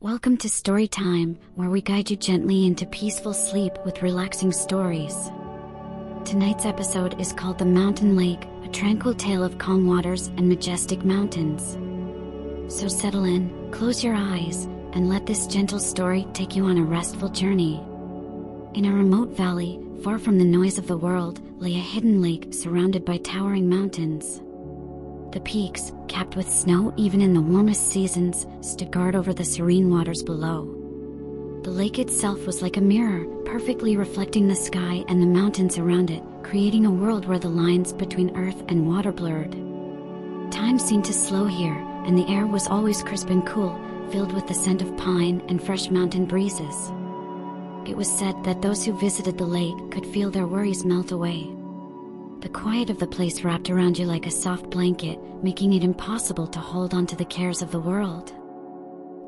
Welcome to Story Time, where we guide you gently into peaceful sleep with relaxing stories. Tonight's episode is called The Mountain Lake, a tranquil tale of calm waters and majestic mountains. So settle in, close your eyes, and let this gentle story take you on a restful journey. In a remote valley, far from the noise of the world, lay a hidden lake surrounded by towering mountains. The peaks, capped with snow even in the warmest seasons, stood guard over the serene waters below. The lake itself was like a mirror, perfectly reflecting the sky and the mountains around it, creating a world where the lines between earth and water blurred. Time seemed to slow here, and the air was always crisp and cool, filled with the scent of pine and fresh mountain breezes. It was said that those who visited the lake could feel their worries melt away. The quiet of the place wrapped around you like a soft blanket, making it impossible to hold on to the cares of the world.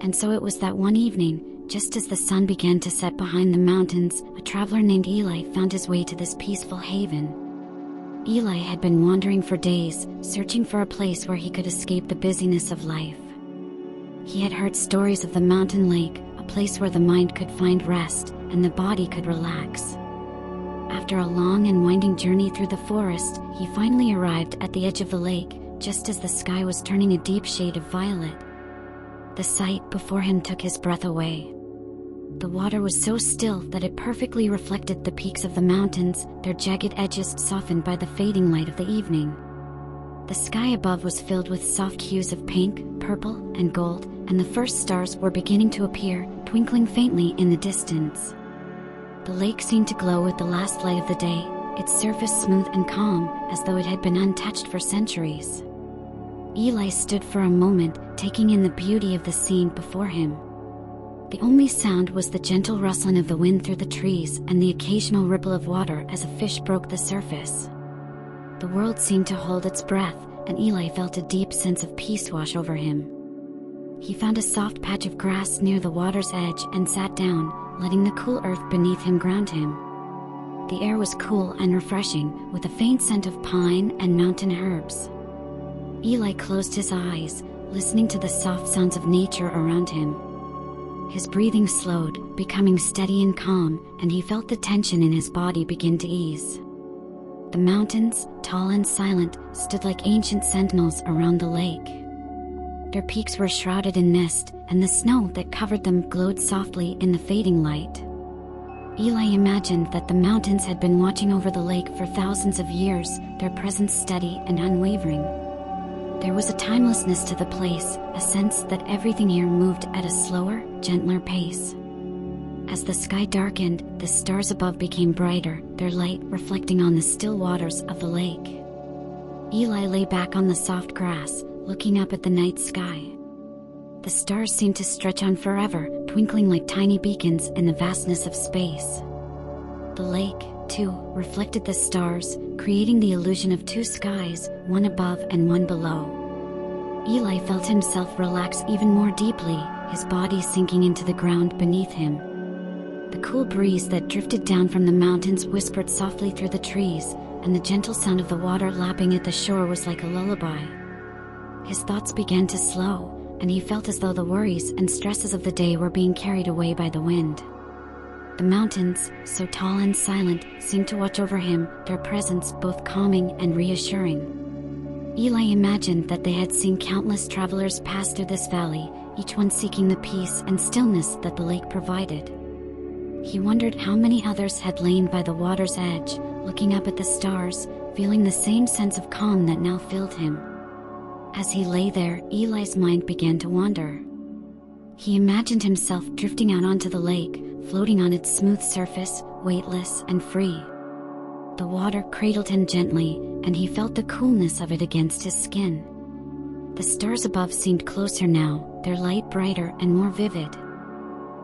And so it was that one evening, just as the sun began to set behind the mountains, a traveler named Eli found his way to this peaceful haven. Eli had been wandering for days, searching for a place where he could escape the busyness of life. He had heard stories of the mountain lake, a place where the mind could find rest, and the body could relax. After a long and winding journey through the forest, he finally arrived at the edge of the lake, just as the sky was turning a deep shade of violet. The sight before him took his breath away. The water was so still that it perfectly reflected the peaks of the mountains, their jagged edges softened by the fading light of the evening. The sky above was filled with soft hues of pink, purple, and gold, and the first stars were beginning to appear, twinkling faintly in the distance. The lake seemed to glow with the last light of the day, its surface smooth and calm, as though it had been untouched for centuries. Eli stood for a moment, taking in the beauty of the scene before him. The only sound was the gentle rustling of the wind through the trees and the occasional ripple of water as a fish broke the surface. The world seemed to hold its breath, and Eli felt a deep sense of peace wash over him. He found a soft patch of grass near the water's edge and sat down, letting the cool earth beneath him ground him. The air was cool and refreshing, with a faint scent of pine and mountain herbs. Eli closed his eyes, listening to the soft sounds of nature around him. His breathing slowed, becoming steady and calm, and he felt the tension in his body begin to ease. The mountains, tall and silent, stood like ancient sentinels around the lake. Their peaks were shrouded in mist, and the snow that covered them glowed softly in the fading light. Eli imagined that the mountains had been watching over the lake for thousands of years, their presence steady and unwavering. There was a timelessness to the place, a sense that everything here moved at a slower, gentler pace. As the sky darkened, the stars above became brighter, their light reflecting on the still waters of the lake. Eli lay back on the soft grass, looking up at the night sky. The stars seemed to stretch on forever, twinkling like tiny beacons in the vastness of space. The lake, too, reflected the stars, creating the illusion of two skies, one above and one below. Eli felt himself relax even more deeply, his body sinking into the ground beneath him. The cool breeze that drifted down from the mountains whispered softly through the trees, and the gentle sound of the water lapping at the shore was like a lullaby. His thoughts began to slow, and he felt as though the worries and stresses of the day were being carried away by the wind. The mountains, so tall and silent, seemed to watch over him, their presence both calming and reassuring. Eli imagined that they had seen countless travelers pass through this valley, each one seeking the peace and stillness that the lake provided. He wondered how many others had lain by the water's edge, looking up at the stars, feeling the same sense of calm that now filled him. As he lay there, Eli's mind began to wander. He imagined himself drifting out onto the lake, floating on its smooth surface, weightless and free. The water cradled him gently, and he felt the coolness of it against his skin. The stars above seemed closer now, their light brighter and more vivid.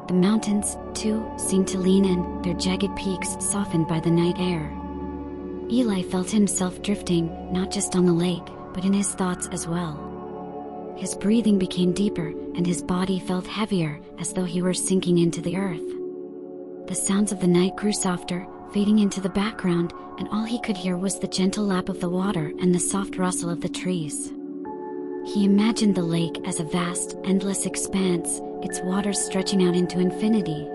The mountains, too, seemed to lean in, their jagged peaks softened by the night air. Eli felt himself drifting, not just on the lake, but in his thoughts as well. His breathing became deeper, and his body felt heavier, as though he were sinking into the earth. The sounds of the night grew softer, fading into the background, and all he could hear was the gentle lap of the water and the soft rustle of the trees. He imagined the lake as a vast, endless expanse, its waters stretching out into infinity.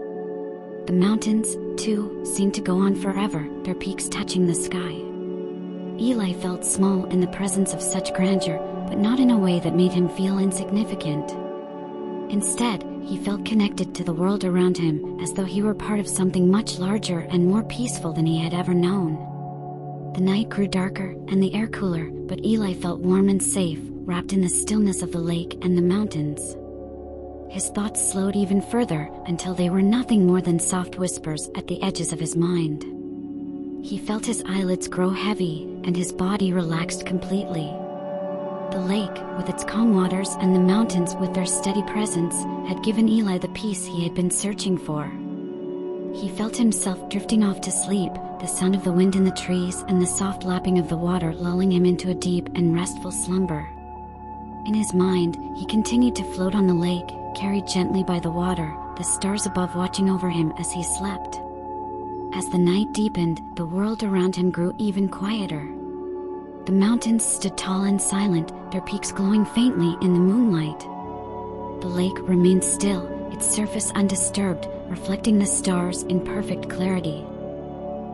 The mountains, too, seemed to go on forever, their peaks touching the sky. Eli felt small in the presence of such grandeur, but not in a way that made him feel insignificant. Instead, he felt connected to the world around him, as though he were part of something much larger and more peaceful than he had ever known. The night grew darker, and the air cooler, but Eli felt warm and safe, wrapped in the stillness of the lake and the mountains. His thoughts slowed even further, until they were nothing more than soft whispers at the edges of his mind. He felt his eyelids grow heavy, and his body relaxed completely. The lake, with its calm waters, and the mountains with their steady presence, had given Eli the peace he had been searching for. He felt himself drifting off to sleep, the sound of the wind in the trees and the soft lapping of the water lulling him into a deep and restful slumber. In his mind, he continued to float on the lake, carried gently by the water, the stars above watching over him as he slept. As the night deepened, the world around him grew even quieter. The mountains stood tall and silent, their peaks glowing faintly in the moonlight. The lake remained still, its surface undisturbed, reflecting the stars in perfect clarity.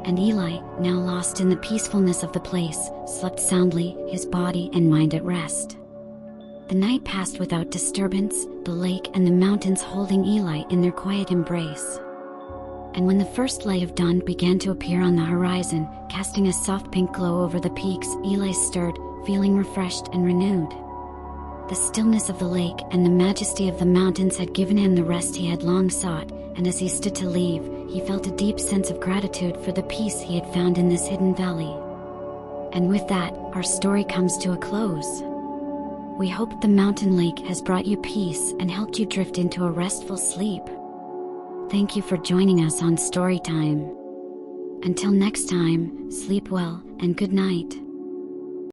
And Eli, now lost in the peacefulness of the place, slept soundly, his body and mind at rest. The night passed without disturbance, the lake and the mountains holding Eli in their quiet embrace. And when the first light of dawn began to appear on the horizon, casting a soft pink glow over the peaks, Eli stirred, feeling refreshed and renewed. The stillness of the lake and the majesty of the mountains had given him the rest he had long sought, and as he stood to leave, he felt a deep sense of gratitude for the peace he had found in this hidden valley. And with that, our story comes to a close. We hope the mountain lake has brought you peace and helped you drift into a restful sleep. Thank you for joining us on Storytime. Until next time, sleep well and good night.